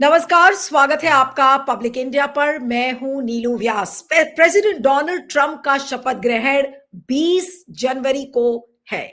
नमस्कार, स्वागत है आपका पब्लिक इंडिया पर। मैं हूं नीलू व्यास। प्रेसिडेंट डोनाल्ड ट्रंप का शपथ ग्रहण 20 जनवरी को है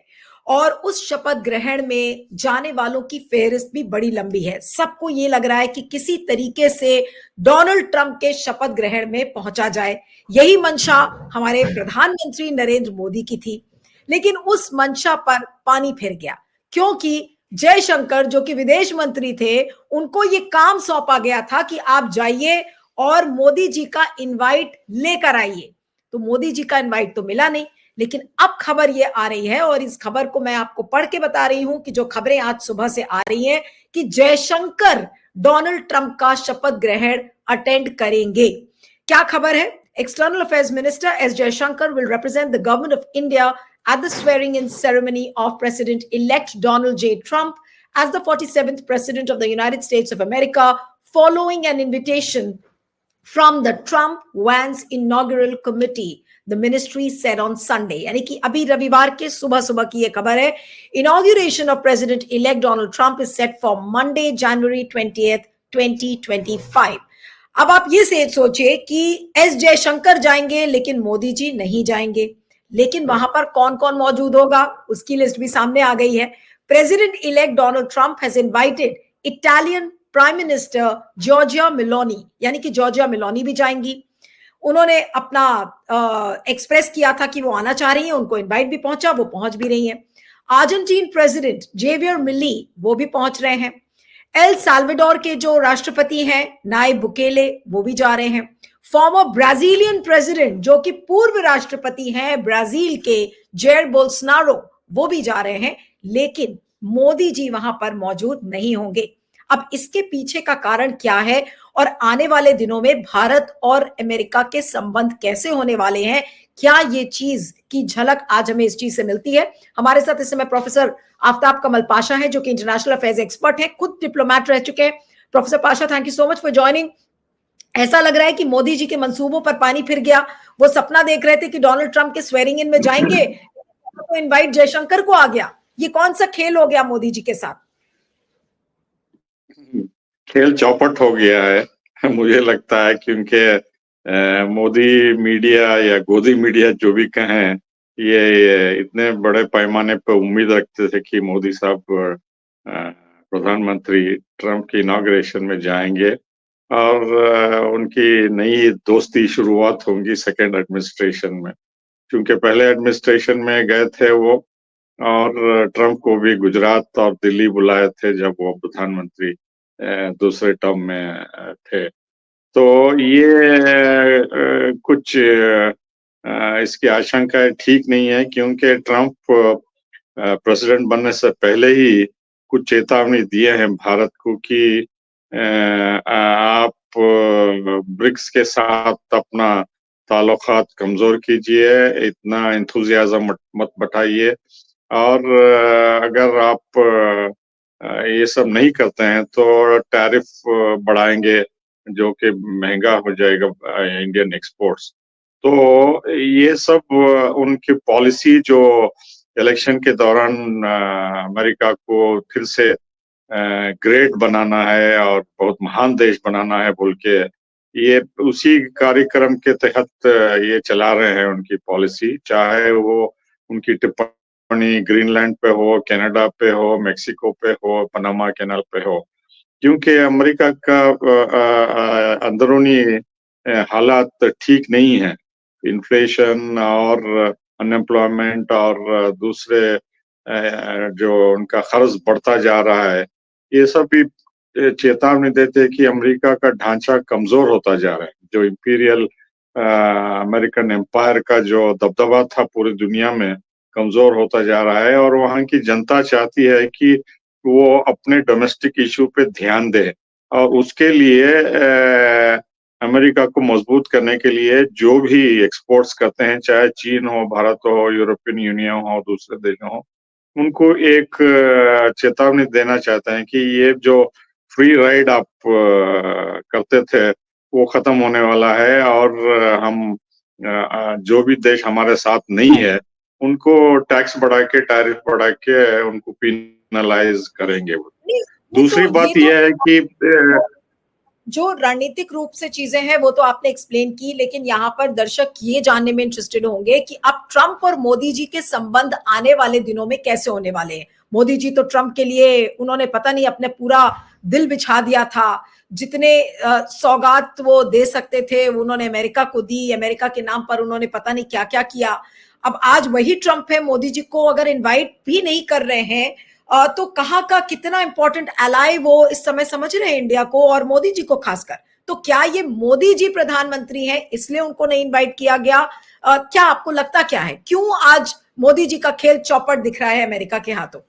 और उस शपथ ग्रहण में जाने वालों की फेहरिस्त भी बड़ी लंबी है। सबको ये लग रहा है कि किसी तरीके से डोनाल्ड ट्रंप के शपथ ग्रहण में पहुंचा जाए। यही मंशा हमारे प्रधानमंत्री नरेंद्र मोदी की थी, लेकिन उस मंशा पर पानी फिर गया, क्योंकि जयशंकर जो कि विदेश मंत्री थे, उनको ये काम सौंपा गया था कि आप जाइए और मोदी जी का इनवाइट लेकर आइए। तो मोदी जी का इनवाइट तो मिला नहीं, लेकिन अब खबर ये आ रही है और इस खबर को मैं आपको पढ़ के बता रही हूं कि जो खबरें आज सुबह से आ रही हैं कि जयशंकर डोनाल्ड ट्रंप का शपथ ग्रहण अटेंड करेंगे। क्या खबर है? External affairs minister S Jaishankar will represent the government of India at the swearing in ceremony of President elect Donald J. Trump as the 47th President of the United States of America, following an invitation from the Trump Vance Inaugural Committee, the ministry said on Sunday। यानी कि अभी रविवार के सुबह सुबह की ये खबर है। Inauguration of President elect Donald Trump is set for Monday, January 20th, 2025। अब आप ये से सोचिए कि एस जयशंकर जाएंगे लेकिन मोदी जी नहीं जाएंगे। लेकिन वहां पर कौन कौन मौजूद होगा उसकी लिस्ट भी सामने आ गई है। President elect Donald Trump has invited Italian prime minister Giorgia Meloni, यानी कि जॉर्जिया मेलोनी भी जाएंगी। उन्होंने अपना एक्सप्रेस किया था कि वो आना चाह रही हैं, उनको इनवाइट भी पहुंचा, वो पहुंच भी रही हैं। अर्जेंटीन प्रेसिडेंट जेवियर मिली वो भी पहुंच रहे हैं। एल साल्वाडोर के जो राष्ट्रपति हैं नायब बुकेले वो भी जा रहे हैं। फॉर्मर ब्राजीलियन प्रेसिडेंट जो कि पूर्व राष्ट्रपति हैं ब्राजील के जेयर बोल्सोनारो वो भी जा रहे हैं, लेकिन मोदी जी वहां पर मौजूद नहीं होंगे। अब इसके पीछे का कारण क्या है और आने वाले दिनों में भारत और अमेरिका के संबंध कैसे होने वाले हैं, क्या ये चीज की झलक आज हमें इस चीज से मिलती है? हमारे साथ इस समय प्रोफेसर आफ्ताब कमल पाशा है जो कि इंटरनेशनल अफेयर्स एक्सपर्ट है, खुद डिप्लोमैट रह चुके हैं। Professor Pasha, thank you so much for joining. ऐसा लग रहा है कि मोदी जी के मंसूबों पर पानी फिर गया। वो सपना देख रहे थे कि डोनाल्ड ट्रंप के स्वेरिंग इन में जाएंगे, तो इनवाइट जयशंकर को आ गया। ये कौन सा खेल हो गया मोदी जी के साथ? खेल चौपट हो गया है मुझे लगता है, क्योंकि मोदी मीडिया या गोदी मीडिया जो भी कहें, ये इतने बड़े पैमाने पर उम्मीद रखते थे कि मोदी साहब प्रधानमंत्री ट्रंप की इनॉग्रेशन में जाएंगे और उनकी नई दोस्ती शुरुआत होंगी सेकेंड एडमिनिस्ट्रेशन में। क्योंकि पहले एडमिनिस्ट्रेशन में गए थे वो, और ट्रंप को भी गुजरात और दिल्ली बुलाए थे जब वो प्रधानमंत्री दूसरे टर्म में थे। तो ये कुछ इसकी आशंका ठीक नहीं है, क्योंकि ट्रंप प्रेसिडेंट बनने से पहले ही कुछ चेतावनी दिए हैं भारत को कि आप ब्रिक्स के साथ अपना ताल्लुकात कमजोर कीजिए, इतना एंथुजियाज्म मत बढ़ाइए, और अगर आप ये सब नहीं करते हैं तो टैरिफ बढ़ाएंगे, जो कि महंगा हो जाएगा इंडियन एक्सपोर्ट्स। तो ये सब उनकी पॉलिसी जो इलेक्शन के दौरान अमेरिका को फिर से ग्रेट बनाना है और बहुत महान देश बनाना है बोल के, ये उसी कार्यक्रम के तहत ये चला रहे हैं उनकी पॉलिसी। चाहे वो उनकी टिप्पणी ग्रीनलैंड पे हो, कनाडा पे हो, मेक्सिको पे हो, पनामा कैनाल पे हो, क्योंकि अमेरिका का अंदरूनी हालात ठीक नहीं है। इन्फ्लेशन और अनएम्प्लॉयमेंट और दूसरे जो उनका खर्च बढ़ता जा रहा है, ये सब भी चेतावनी देते हैं कि अमेरिका का ढांचा कमजोर होता जा रहा है। जो इंपीरियल अमेरिकन एम्पायर का जो दबदबा था पूरी दुनिया में, कमजोर होता जा रहा है, और वहाँ की जनता चाहती है कि वो अपने डोमेस्टिक इशू पे ध्यान दे, और उसके लिए अमेरिका को मजबूत करने के लिए जो भी एक्सपोर्ट्स करते हैं, चाहे चीन हो, भारत हो, यूरोपियन यूनियन हो, दूसरे देश हो, उनको एक चेतावनी देना चाहते हैं कि ये जो फ्री राइड आप करते थे वो खत्म होने वाला है, और हम जो भी देश हमारे साथ नहीं है उनको टैक्स बढ़ा के, टैरिफ बढ़ा के उनको पेनलाइज करेंगे। दूसरी बात यह है कि जो रणनीतिक रूप से चीजें हैं वो तो आपने एक्सप्लेन की, लेकिन यहाँ पर दर्शक ये जानने में इंटरेस्टेड होंगे कि अब ट्रंप और मोदी जी के संबंध आने वाले दिनों में कैसे होने वाले हैं। मोदी जी तो ट्रंप के लिए उन्होंने पता नहीं अपने पूरा दिल बिछा दिया था, जितने सौगात वो दे सकते थे उन्होंने अमेरिका को दी, अमेरिका के नाम पर उन्होंने पता नहीं क्या क्या किया। अब आज वही ट्रंप है, मोदी जी को अगर इनवाइट भी नहीं कर रहे हैं तो कहाँ का कितना इंपॉर्टेंट एलाई वो इस समय समझ रहे हैं इंडिया को और मोदी जी को खासकर। तो क्या ये मोदी जी प्रधानमंत्री हैं इसलिए उनको नहीं इनवाइट किया गया? क्या आपको लगता क्या है, क्यों आज मोदी जी का खेल चौपट दिख रहा है अमेरिका के हाथों?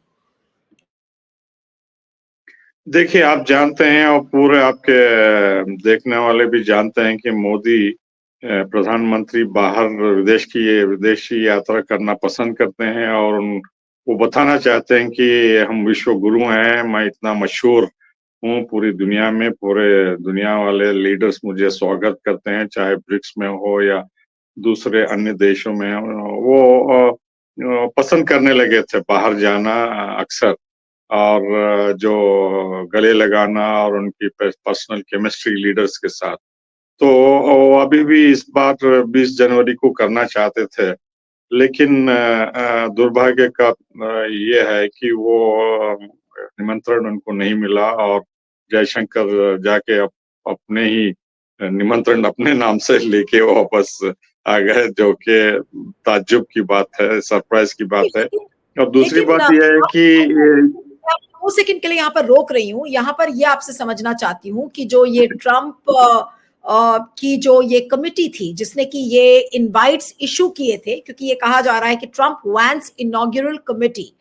देखिए, आप जानते हैं और पूरे आपके देखने वाले भी जानते हैं कि मोदी प्रधानमंत्री बाहर विदेशी यात्रा करना पसंद करते हैं और वो बताना चाहते हैं कि हम विश्व गुरु हैं, मैं इतना मशहूर हूँ पूरी दुनिया में, पूरे दुनिया वाले लीडर्स मुझे स्वागत करते हैं, चाहे ब्रिक्स में हो या दूसरे अन्य देशों में। वो पसंद करने लगे थे बाहर जाना अक्सर, और जो गले लगाना और उनकी पर्सनल केमिस्ट्री लीडर्स के साथ। तो वो अभी भी इस बार 20 जनवरी को करना चाहते थे, लेकिन दुर्भाग्य का ये है कि वो निमंत्रण उनको नहीं मिला और जयशंकर जाके अपने ही निमंत्रण अपने नाम से लेके वापस आ गए, जो कि ताज्जुब की बात है, सरप्राइज की बात है। लेकिन और दूसरी लेकिन बात यह है कि 2 सेकंड के लिए यहाँ पर रोक रही हूँ, यहाँ पर ये आपसे समझना चाहती हूँ कि जो ये ट्रंप की जो ये कमिटी थी जिसने कि ये इनवाइट्स इशू किए थे, क्योंकि ये कहा जा रहा है कि ट्रंप वांट्स इनॉग्यूरल कमिटी।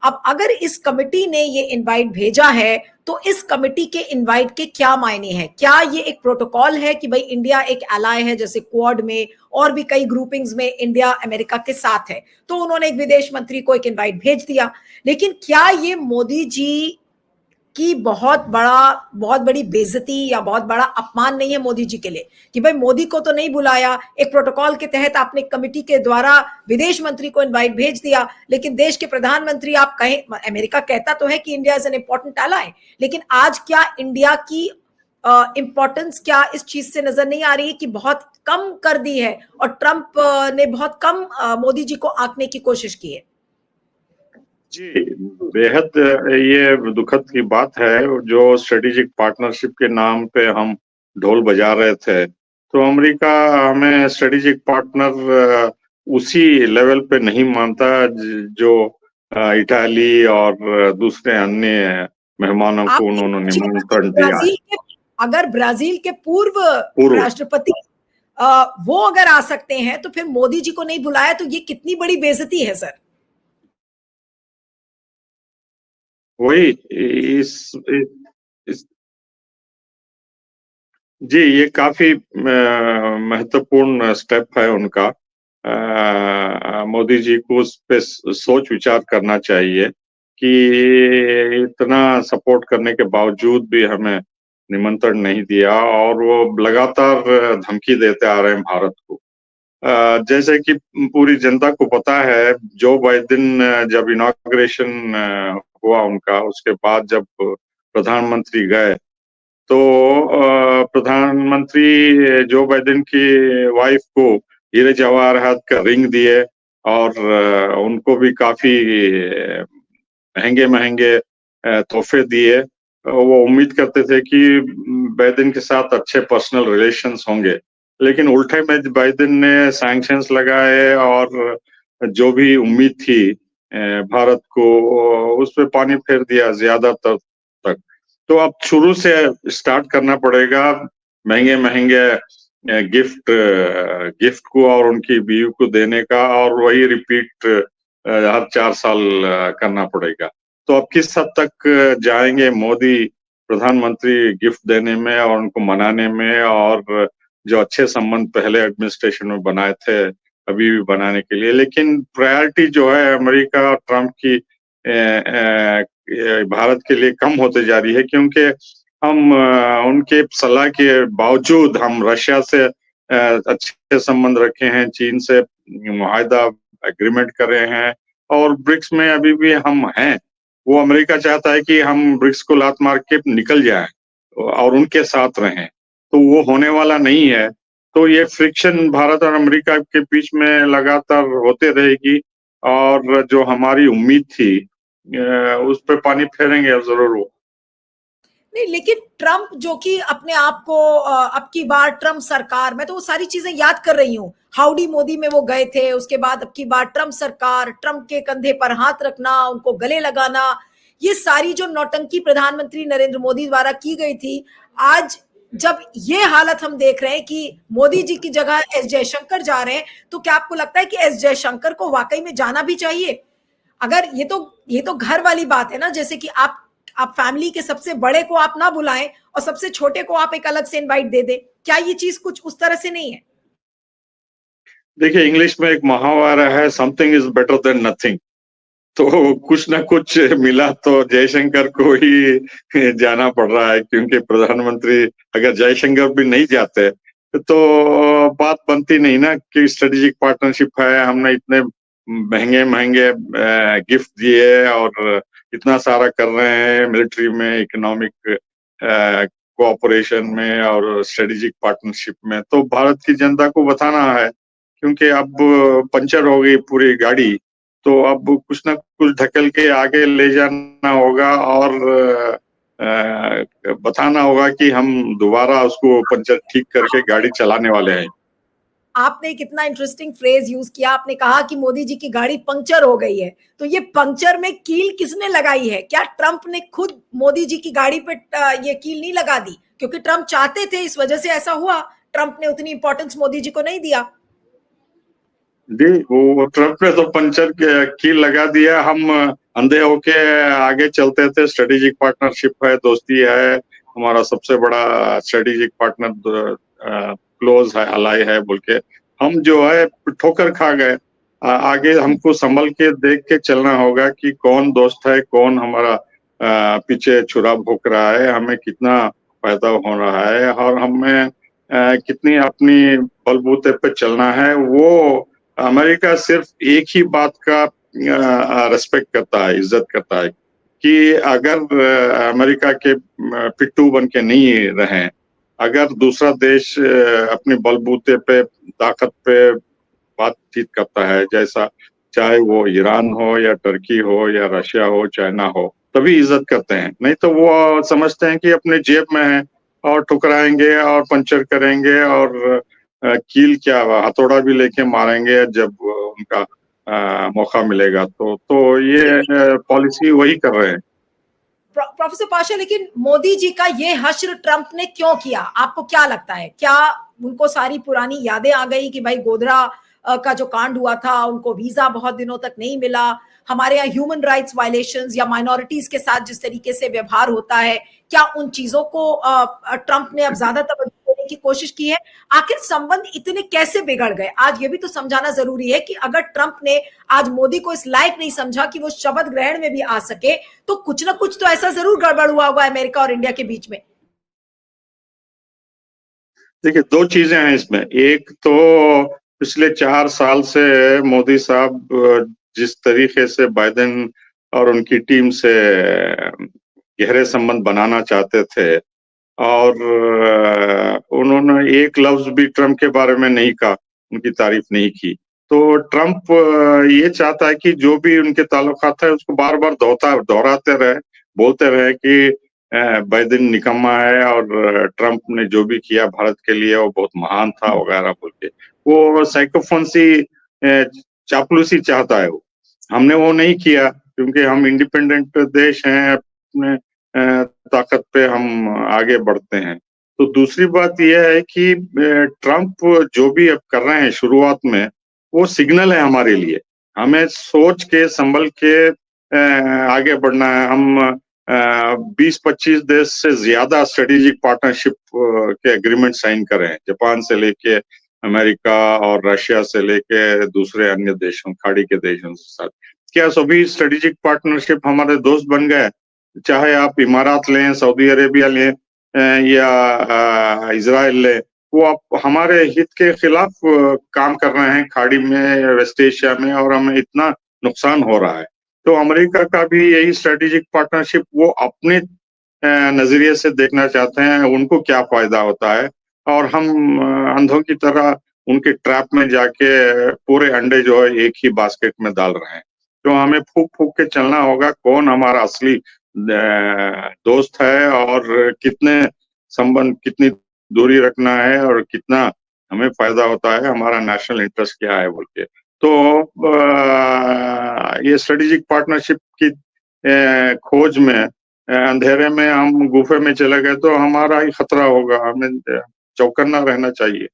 अब अगर इस कमिटी ने ये इनवाइट भेजा है तो इस कमिटी के इनवाइट के क्या मायने हैं? क्या ये एक प्रोटोकॉल है कि भाई इंडिया एक एलाय है, जैसे क्वाड में और भी कई ग्रुपिंग्स में इंडिया अमेरिका के साथ है, तो उन्होंने एक विदेश मंत्री को एक इनवाइट भेज दिया। लेकिन क्या ये मोदी जी की बहुत बड़ी बेइज्जती या बहुत बड़ा अपमान नहीं है मोदी जी के लिए कि भाई मोदी को तो नहीं बुलाया, एक प्रोटोकॉल के तहत आपने कमिटी के द्वारा विदेश मंत्री को इनवाइट भेज दिया, लेकिन देश के प्रधानमंत्री आप कहें, अमेरिका कहता तो है कि India is an important ally, लेकिन आज क्या इंडिया की इंपॉर्टेंस क्या इस चीज से नजर नहीं आ रही है कि बहुत कम कर दी है और ट्रंप ने बहुत कम मोदी जी को आंकने की कोशिश की है? जी, बेहद ये दुखद की बात है, जो स्ट्रेटेजिक पार्टनरशिप के नाम पे हम ढोल बजा रहे थे, तो अमेरिका हमें स्ट्रेटेजिक पार्टनर उसी लेवल पे नहीं मानता जो इटाली और दूसरे अन्य मेहमानों आप को ये उन्होंने पूछिए ना कि निमंत्रण दिया है। अगर ब्राजील के पूर्व पूर्व राष्ट्रपति वो अगर आ सकते हैं तो फिर मोदी जी को नहीं बुलाया तो ये कितनी बड़ी बेइज्जती है सर। वही इस जी, ये काफी महत्वपूर्ण स्टेप है उनका। मोदी जी को उस पे सोच विचार करना चाहिए कि इतना सपोर्ट करने के बावजूद भी हमें निमंत्रण नहीं दिया और वो लगातार धमकी देते आ रहे हैं भारत को। जैसे कि पूरी जनता को पता है, जो बाइडेन जब इनॉग्रेशन हुआ उनका, उसके बाद जब प्रधानमंत्री गए, तो प्रधानमंत्री जो बाइडेन की वाइफ को हीरे जवाहरात का रिंग दिए और उनको भी काफी महंगे-महंगे तोहफे दिए। वो उम्मीद करते थे कि बाइडेन के साथ अच्छे पर्सनल रिलेशंस होंगे, लेकिन उल्टे में बाइडेन ने सैंक्शंस लगाए और जो भी उम्मीद थी भारत को, उस पे पानी फेर दिया ज्यादातर तक। तो अब शुरू से स्टार्ट करना पड़ेगा, महंगे-महंगे गिफ्ट को और उनकी बीवी को देने का, और वही रिपीट हर 4 साल करना पड़ेगा। तो अब किस हद तक जाएंगे मोदी प्रधानमंत्री गिफ्ट देने में और उनको मनाने में, और जो अच्छे संबंध पहले एडमिनिस्ट्रेशन में बनाए थे अभी भी बनाने के लिए। लेकिन प्रायोरिटी जो है अमेरिका और ट्रंप की भारत के लिए कम होते जा रही है, क्योंकि हम उनके सलाह के बावजूद हम रशिया से अच्छे संबंध रखे हैं, चीन से मुआहदा एग्रीमेंट कर रहे हैं, और ब्रिक्स में अभी भी हम हैं। वो अमेरिका चाहता है कि हम ब्रिक्स को लात मार के निकल जाएं, और उनके साथ रहें, तो वो होने वाला नहीं है। तो ये फ्रिक्शन भारत और अमेरिका के बीच में लगातार होते रहेगी और जो हमारी उम्मीद थी उस पे पानी फेरेंगे ज़रूर वो। नहीं, लेकिन ट्रंप जो कि अपने आप को अब की बार ट्रंप सरकार, मैं तो वो सारी चीजें याद कर रही हूँ। हाउडी मोदी में वो गए थे, उसके बाद अब की बार ट्रंप सरकार, ट्रंप के कंधे पर हाथ रखना, उनको गले लगाना, ये सारी जो नौटंकी प्रधानमंत्री नरेंद्र मोदी द्वारा की गई थी, आज जब ये हालत हम देख रहे हैं कि मोदी जी की जगह एस जयशंकर जा रहे हैं, तो क्या आपको लगता है कि एस जयशंकर को वाकई में जाना भी चाहिए? अगर ये तो घर वाली बात है ना, जैसे कि आप फैमिली के सबसे बड़े को आप ना बुलाएं और सबसे छोटे को आप एक अलग से इनवाइट दे दें, क्या ये चीज कुछ उस तरह से नहीं है? देखिए इंग्लिश में एक मुहावरा है, something is better than nothing. तो कुछ ना कुछ मिला तो जयशंकर को ही जाना पड़ रहा है, क्योंकि प्रधानमंत्री अगर जयशंकर भी नहीं जाते तो बात बनती नहीं ना कि स्ट्रेटेजिक पार्टनरशिप है, हमने इतने महंगे महंगे गिफ्ट दिए और इतना सारा कर रहे हैं मिलिट्री में, इकोनॉमिक कोऑपरेशन में और स्ट्रेटेजिक पार्टनरशिप में। तो भारत की जनता को बताना है, क्योंकि अब पंचर हो गई पूरी गाड़ी, तो अब कुछ ना कुछ ढकेल के आगे ले जाना होगा और बताना होगा कि हम दोबारा उसको पंचर ठीक करके गाड़ी चलाने वाले हैं। आपने एक इतना इंटरेस्टिंग फ्रेज यूज किया, आपने कहा कि मोदी जी की गाड़ी पंक्चर हो गई है, तो ये पंक्चर में कील किसने लगाई है? क्या ट्रंप ने खुद मोदी जी की गाड़ी पे ये कील नहीं लगा दी? क्योंकि ट्रंप चाहते थे, इस वजह से ऐसा हुआ। ट्रंप ने उतनी इंपॉर्टेंस मोदी जी को नहीं दिया। जी, वो ट्रंप ने तो पंचर के कील लगा दिया, हम अंधे होके आगे चलते थे। स्ट्रेटेजिक पार्टनरशिप है, दोस्ती है, हमारा सबसे बड़ा स्ट्रेटेजिक पार्टनर क्लोज है, अलाई है बोल के हम जो है ठोकर खा गए। आगे हमको संभल के देख के चलना होगा कि कौन दोस्त है, कौन हमारा पीछे छुरा भोंक रहा है, हमें कितना फायदा हो रहा है और हमें कितनी अपनी बलबूते पे चलना है। वो अमेरिका सिर्फ एक ही बात का रिस्पेक्ट करता है, इज्जत करता है कि अगर अमेरिका के पिट्ठू बन के नहीं रहें, अगर दूसरा देश अपने बलबूते पे, ताकत पे बातचीत करता है, जैसा चाहे वो ईरान हो या टर्की हो या रशिया हो, चाइना हो, तभी इज्जत करते हैं। नहीं तो वो समझते हैं कि अपने जेब में है और ठुकराएंगे और पंचर करेंगे और कील क्या हथौड़ा भी लेके मारेंगे जब उनका मौका मिलेगा। तो ये पॉलिसी वही कर रहे हैं। प्रोफेसर पाशा, लेकिन मोदी जी का ये हश्र ट्रंप ने क्यों किया? आपको क्या लगता है? क्या उनको सारी पुरानी यादें आ गई कि भाई गोधरा का जो कांड हुआ था, उनको वीजा बहुत दिनों तक नहीं मिला, हमारे यहाँ ह्यूमन राइट्स वायलेशंस या माइनॉरिटीज के साथ जिस तरीके से व्यवहार होता है, क्या उन चीजों को ट्रंप ने अब ज्यादा तवज्जो देने की कोशिश की है? आखिर संबंध इतने कैसे बिगड़ गए? आज ये भी तो समझाना जरूरी है कि अगर ट्रंप ने आज मोदी को इस लायक नहीं समझा कि वो शपथ ग्रहण में भी आ सके, तो कुछ ना कुछ तो ऐसा जरूर गड़बड़ हुआ होगा अमेरिका और इंडिया के बीच में। देखिए, 2 चीज़ें हैं इसमें। एक तो पिछले 4 साल से मोदी साहब जिस तरीके से बाइडेन और उनकी टीम से गहरे संबंध बनाना चाहते थे और उन्होंने एक लफ्ज़ भी ट्रंप के बारे में नहीं कहा, उनकी तारीफ नहीं की। तो ट्रंप ये चाहता है कि जो भी उनके ताल्लुकात है उसको बार-बार दोहराते रहे, बोलते रहे कि बाइडेन निकम्मा है और ट्रंप ने जो भी किया भारत के लिए वो बहुत महान था वगैरह बोल के। वो साइकोफोंसी चापलूसी चाहता है वो। हमने वो नहीं किया क्योंकि हम इंडिपेंडेंट देश हैं, अपने ताकत पे हम आगे बढ़ते हैं। तो दूसरी बात ये है कि ट्रंप जो भी अब कर रहे हैं शुरुआत में, वो सिग्नल है हमारे लिए। हमें सोच के, संभल के आगे बढ़ना है। हम 20-25 देश से ज़्यादा स्ट्रेटेजिक पार्टनरशिप के एग्रीमेंट साइन करे हैं, जापान से लेके अमेरिका और रशिया से लेके दूसरे अन्य देशों, खाड़ी के देशों के साथ। क्या सभी स्ट्रेटेजिक पार्टनरशिप हमारे दोस्त बन गए? चाहे आप इमारात लें, सऊदी अरेबिया लें या इज़राइल लें, वो आप हमारे हित के खिलाफ काम कर रहे हैं खाड़ी में, वेस्ट एशिया में, और हमें इतना नुकसान हो रहा है। तो अमेरिका का भी यही स्ट्रेटेजिक पार्टनरशिप वो अपने नजरिए से देखना चाहते हैं, उनको क्या फायदा होता है, और हम अंधों की तरह उनके ट्रैप में जाके पूरे अंडे जो है एक ही बास्केट में डाल रहे हैं। तो हमें फूक फूक के चलना होगा कौन हमारा असली दोस्त है, और कितने संबंध, कितनी दूरी रखना है, और कितना हमें फायदा होता है, हमारा नेशनल इंटरेस्ट क्या है बोल के। तो ये स्ट्रेटेजिक पार्टनरशिप की खोज में अंधेरे में हम गुफे में चले गए तो हमारा ही खतरा होगा, हमें चौकन्ना रहना चाहिए।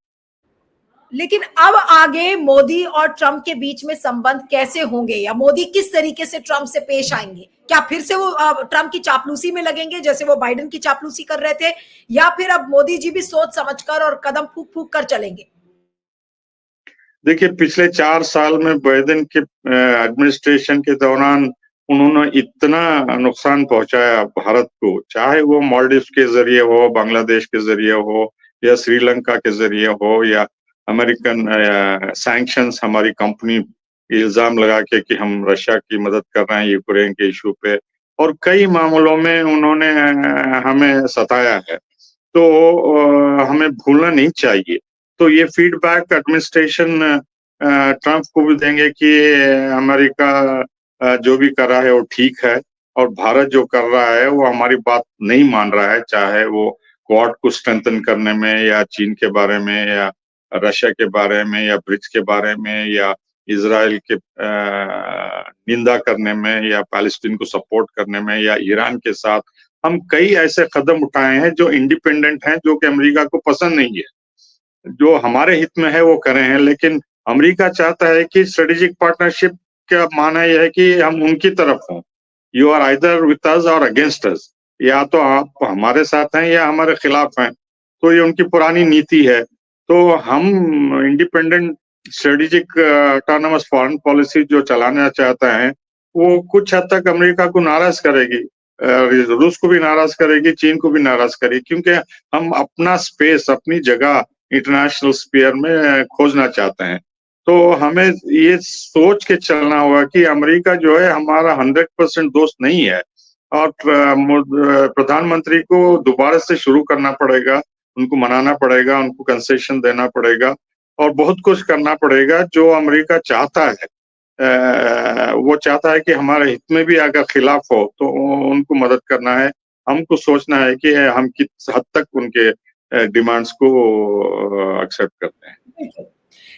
लेकिन अब आगे मोदी और ट्रंप के बीच में संबंध कैसे होंगे, या मोदी किस तरीके से ट्रंप से पेश आएंगे? क्या फिर से वो ट्रंप की चापलूसी में लगेंगे जैसे वो बाइडेन की चापलूसी कर रहे थे, या फिर अब मोदी जी भी सोच समझकर और कदम फूक फूक कर चलेंगे? देखिए, पिछले 4 साल में बाइडेन के एडमिनिस्ट्रेशन के दौरान उन्होंने इतना नुकसान पहुंचाया भारत को, चाहे वो मालदीव के जरिए हो, बांग्लादेश के जरिए हो, या श्रीलंका के जरिए हो, या अमेरिकन सैंक्शंस हमारी कंपनी इल्जाम लगा के कि हम रशिया की मदद कर रहे हैं यूक्रेन के इशू पे, और कई मामलों में उन्होंने हमें सताया है। तो हमें भूलना नहीं चाहिए। तो ये फीडबैक एडमिनिस्ट्रेशन ट्रंप को भी देंगे कि अमेरिका जो भी कर रहा है वो ठीक है, और भारत जो कर रहा है वो हमारी बात नहीं मान रहा है, चाहे वो क्वाड को स्ट्रेंथन करने में, या चीन के बारे में, या रशिया के बारे में, या ब्रिक्स के बारे में, या इजराइल के निंदा करने में, या पैलेस्टीन को सपोर्ट करने में, या ईरान के साथ हम कई ऐसे कदम उठाए हैं जो इंडिपेंडेंट हैं, जो कि अमेरिका को पसंद नहीं है। जो हमारे हित में है वो करे हैं, लेकिन अमेरिका चाहता है कि स्ट्रेटेजिक पार्टनरशिप का माना यह है कि हम उनकी तरफ हों। You are either with us or against अस, या तो आप हमारे साथ हैं या हमारे खिलाफ हैं। तो ये उनकी पुरानी नीति है। तो हम independent strategic autonomous foreign policy जो चलाना चाहते हैं, वो कुछ हद तक अमेरिका को नाराज करेगी, रूस को भी नाराज करेगी, चीन को भी नाराज करेगी, क्योंकि हम अपना स्पेस, अपनी जगह इंटरनेशनल स्फीयर में खोजना चाहते हैं। तो हमें ये सोच के चलना होगा कि अमेरिका जो है हमारा 100% दोस्त नहीं है, और प्रधानमंत्री को दोबारा से शुरू करना पड़ेगा, उनको मनाना पड़ेगा, उनको कंसेशन देना पड़ेगा, और बहुत कुछ करना पड़ेगा जो अमेरिका चाहता है। वो चाहता है कि हमारे हित में भी अगर खिलाफ हो तो उनको मदद करना है। हमको सोचना है कि हम किस हद तक उनके डिमांड्स को एक्सेप्ट करते हैं। बिल्कुल।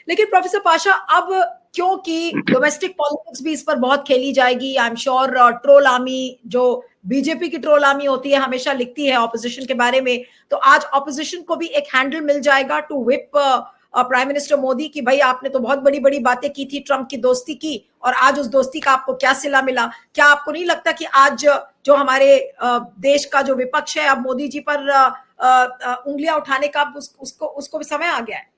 लेकिन प्रोफेसर पाशा, अब क्योंकि डोमेस्टिक पॉलिटिक्स भी इस पर बहुत खेली जाएगी, I am sure troll army, जो बीजेपी की ट्रोल आर्मी होती है, हमेशा लिखती है ऑपोजिशन के बारे में, तो आज ऑपोजिशन को भी एक हैंडल मिल जाएगा to whip prime minister Modi कि भाई आपने तो बहुत बड़ी बड़ी बातें की थी ट्रंप की दोस्ती की, और आज उस दोस्ती का आपको क्या सिला मिला? क्या आपको नहीं लगता कि आज जो हमारे देश का जो विपक्ष है, अब मोदी जी पर उंगलियां उठाने का उसको भी समय आ गया है?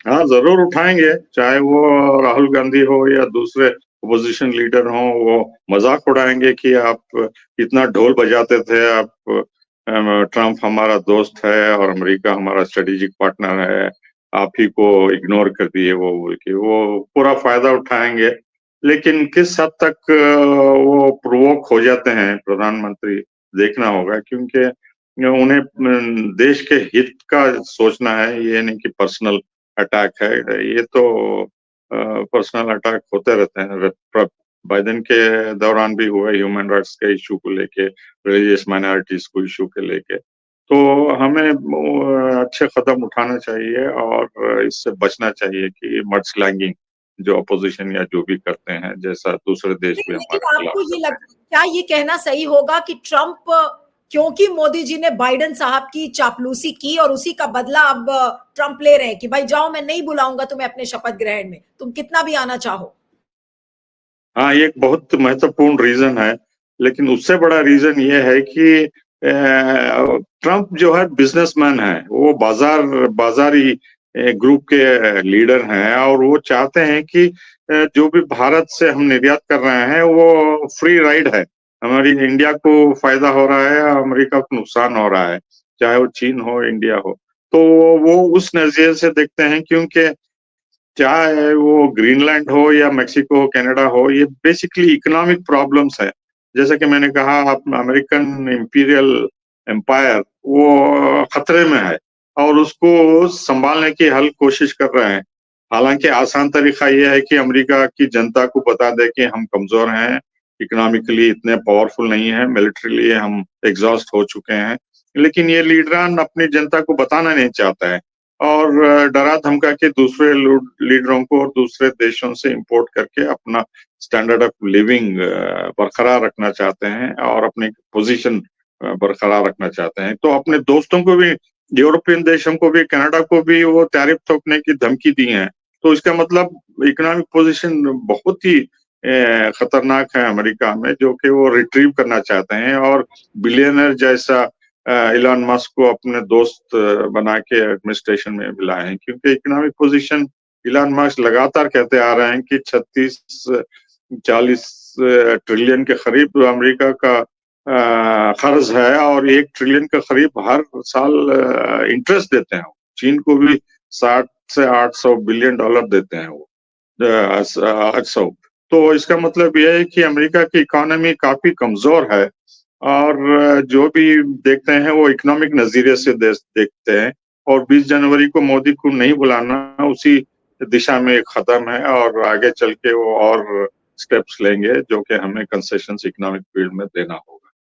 हाँ, जरूर उठाएंगे, चाहे वो राहुल गांधी हो या दूसरे अपोजिशन लीडर हो, वो मजाक उड़ाएंगे कि आप इतना ढोल बजाते थे, आप ट्रंप हमारा दोस्त है और अमेरिका हमारा स्ट्रेटेजिक पार्टनर है, आप ही को इग्नोर कर दिए, वो बोल के वो पूरा फायदा उठाएंगे। लेकिन किस हद तक वो प्रोवोक हो जाते हैं प्रधानमंत्री, देखना होगा, क्योंकि उन्हें देश के हित का सोचना है, ये नहीं कि पर्सनल अटैक है। ये तो पर्सनल अटैक होते रहते हैं, बाइडेन के दौरान भी हुए, ह्यूमन राइट्स के इशू को लेके, रिलीजियस माइनॉरिटीज को इशू के लेके। तो हमें अच्छे कदम उठाना चाहिए और इससे बचना चाहिए कि मड स्लैंगिंग जो अपोजिशन या जो भी करते हैं, जैसा दूसरे देश भी लेकिन हमारे खिलाफ आपको ये करते हैं। क्या ये कहना सही होगा कि ट्रंप, क्योंकि मोदी जी ने बाइडेन साहब की चापलूसी की और उसी का बदला अब ट्रंप ले रहे हैं कि भाई जाओ, मैं नहीं बुलाऊंगा तुम्हें अपने शपथ ग्रहण में, तुम कितना भी आना चाहो? हाँ, ये एक बहुत महत्वपूर्ण रीजन है, लेकिन उससे बड़ा रीजन ये है कि ट्रंप जो है बिजनेसमैन है, वो बाजारी ग्रुप के लीडर हैं, और वो चाहते हैं कि जो भी भारत से हम निर्यात कर रहे हैं वो फ्री राइड है, हमारी इंडिया को फायदा हो रहा है, अमेरिका को नुकसान हो रहा है, चाहे वो चीन हो, इंडिया हो। तो वो उस नजरिए से देखते हैं, क्योंकि चाहे वो ग्रीनलैंड हो या मेक्सिको हो, कनाडा हो, ये बेसिकली इकोनॉमिक प्रॉब्लम्स है। जैसा कि मैंने कहा, अमेरिकन इंपीरियल एम्पायर वो खतरे में है और उसको संभालने की हर कोशिश कर रहे हैं। हालांकि आसान तरीका ये है कि अमेरिका की जनता को बता दे कि हम कमजोर हैं, इकोनॉमिकली इतने पावरफुल नहीं है, मिलिट्रीली हम एग्जॉस्ट हो चुके हैं। लेकिन ये लीडरान अपनी जनता को बताना नहीं चाहता है और डरा धमका के दूसरे लीडरों को और दूसरे देशों से इंपोर्ट करके अपना स्टैंडर्ड ऑफ लिविंग बरकरार रखना चाहते हैं और अपनी पोजीशन बरकरार रखना चाहते हैं। तो अपने दोस्तों को भी, यूरोपियन देशों को भी, कनाडा को भी वो टैरिफ थोपने की धमकी दी है। तो इसका मतलब इकोनॉमिक पोजीशन बहुत ही खतरनाक है अमेरिका में, जो कि वो रिट्रीव करना चाहते हैं और बिलियनर जैसा इलॉन मस्क को अपने दोस्त बना के एडमिनिस्ट्रेशन में मिलाए हैं, क्योंकि इकोनॉमिक पोजीशन इलॉन मस्क लगातार कहते आ रहे हैं कि 36-40 ट्रिलियन के करीब अमेरिका का कर्ज है और 1 ट्रिलियन के करीब हर साल इंटरेस्ट देते हैं। चीन को भी 60 से 800 बिलियन डॉलर देते हैं वो, 800। तो इसका मतलब यह है कि अमेरिका की इकोनॉमी काफी कमजोर है और जो भी देखते हैं वो इकोनॉमिक नजरिए से देखते हैं और 20 जनवरी को मोदी को नहीं बुलाना उसी दिशा में एक कदम है और आगे चल के वो और स्टेप्स लेंगे जो कि हमें कंसेशंस इकोनॉमिक फील्ड में देना होगा।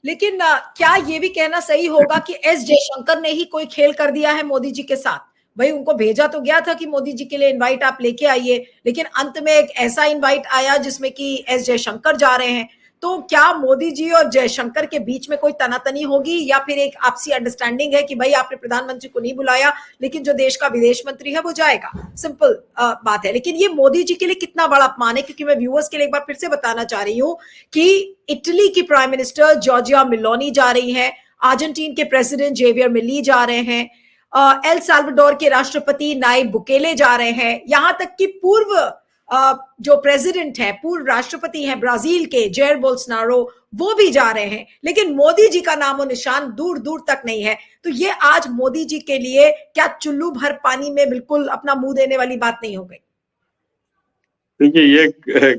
लेकिन क्या ये भी कहना सही होगा कि एस जयशंकर ने ही कोई खेल कर दिया है मोदी जी के साथ? भाई उनको भेजा तो गया था कि मोदी जी के लिए इनवाइट आप लेके आइए, लेकिन अंत में एक ऐसा इनवाइट आया जिसमें कि एस जयशंकर जा रहे हैं। तो क्या मोदी जी और जयशंकर के बीच में कोई तनातनी होगी या फिर एक आपसी अंडरस्टैंडिंग है कि भाई आपने प्रधानमंत्री को नहीं बुलाया लेकिन जो देश का विदेश मंत्री है वो जाएगा? सिंपल बात है। लेकिन ये मोदी जी के लिए कितना बड़ा अपमान है, क्योंकि मैं व्यूअर्स के लिए एक बार फिर से बताना चाह रही हूँ कि इटली की प्राइम मिनिस्टर जॉर्जिया मेलोनी जा रही हैं, अर्जेंटीना के प्रेसिडेंट जेवियर मिली जा रहे हैं, एल साल्वाडोर के राष्ट्रपति नायब बुकेले जा रहे हैं, यहां तक कि पूर्व जो प्रेसिडेंट है, पूर्व राष्ट्रपति हैं ब्राजील के जेयर बोल्सोनारो, वो भी जा रहे हैं। लेकिन मोदी जी का नामो निशान दूर दूर तक नहीं है। तो ये आज मोदी जी के लिए क्या चुल्लू भर पानी में बिल्कुल अपना मुंह देने वाली बात नहीं हो गई? देखिए, ये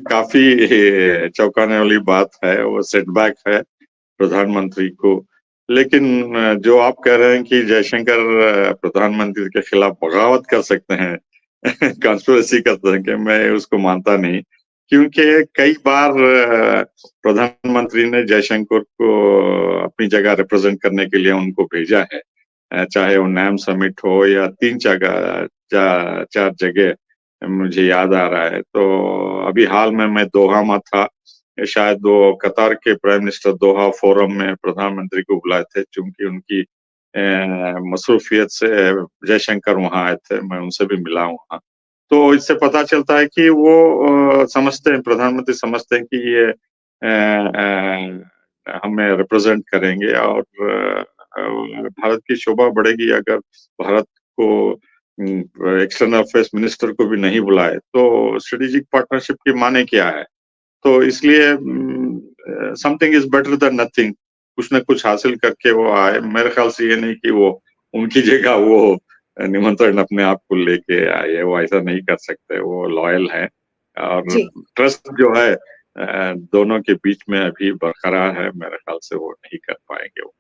काफी चौंकाने वाली बात है, वो सेटबैक है प्रधानमंत्री को। लेकिन जो आप कह रहे हैं कि जयशंकर प्रधानमंत्री के खिलाफ बगावत कर सकते हैं, कॉन्स्पिरेसी कर सकते हैं, मैं उसको मानता नहीं, क्योंकि कई बार प्रधानमंत्री ने जयशंकर को अपनी जगह रिप्रेजेंट करने के लिए उनको भेजा है, चाहे वो नैम समिट हो या 3 जगह 4 जगह मुझे याद आ रहा है। तो अभी हाल में मैं दोहा में था, शायद वो कतार के प्राइम मिनिस्टर दोहा फोरम में प्रधानमंत्री को बुलाए थे, चूंकि उनकी मसरूफियत से जयशंकर वहां आए थे, मैं उनसे भी मिला वहां। तो इससे पता चलता है कि वो समझते हैं, प्रधानमंत्री समझते हैं कि ये हमें रिप्रेजेंट करेंगे और भारत की शोभा बढ़ेगी अगर भारत को एक्सटर्नल अफेयर्स मिनिस्टर को भी नहीं बुलाए तो स्ट्रेटेजिक पार्टनरशिप की माने क्या है। तो इसलिए something is better than nothing, कुछ न कुछ हासिल करके वो आए। मेरे ख्याल से ये नहीं कि वो उनकी जगह वो निमंत्रण अपने आप को लेके आए, वो ऐसा नहीं कर सकते, वो लॉयल है और जी। ट्रस्ट जो है दोनों के बीच में अभी बरकरार है। मेरे ख्याल से वो नहीं कर पाएंगे वो।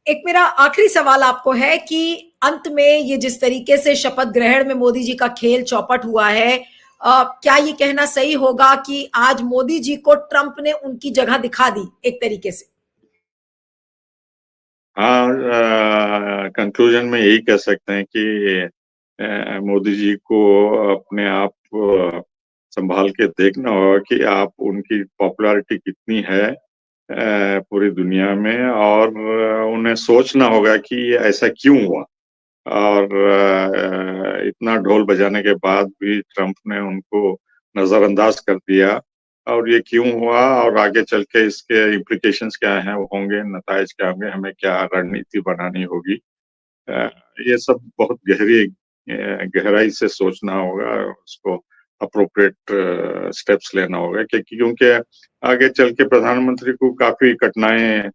एक मेरा आखिरी सवाल आपको है कि अंत में ये जिस तरीके से शपथ ग्रहण में मोदी जी का खेल चौपट हुआ है, क्या ये कहना सही होगा कि आज मोदी जी को ट्रंप ने उनकी जगह दिखा दी एक तरीके से? हाँ, कंक्लूजन में यही कह सकते हैं कि मोदी जी को अपने आप संभाल के देखना होगा कि आप उनकी पॉपुलैरिटी कितनी है पूरी दुनिया में, और उन्हें सोचना होगा कि ये ऐसा क्यों हुआ और इतना ढोल बजाने के बाद भी ट्रंप ने उनको नजरअंदाज कर दिया और ये क्यों हुआ और आगे चल के इसके इम्प्लीकेशंस क्या हैं, वो होंगे नतायज क्या होंगे, हमें क्या रणनीति बनानी होगी। अ, ये सब बहुत गहराई से सोचना होगा, उसको अप्रोप्रिएट स्टेप्स लेना होगा, क्योंकि आगे चल के प्रधानमंत्री को काफी कठिनाइयां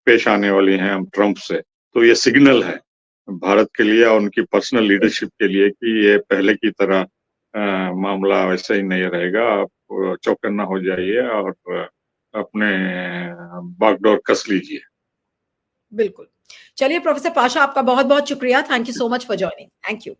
पेश आने वाली हैं हम ट्रंप से। तो ये सिग्नल है भारत के लिए और उनकी पर्सनल लीडरशिप के लिए कि ये पहले की तरह मामला वैसा ही नहीं रहेगा। आप चौकन्ना हो जाइए और अपने बागडोर कस लीजिए। बिल्कुल। चलिए प्रोफेसर पाशा, आपका बहुत-बहुत शुक्रिया। Thank you so much for joining. Thank you.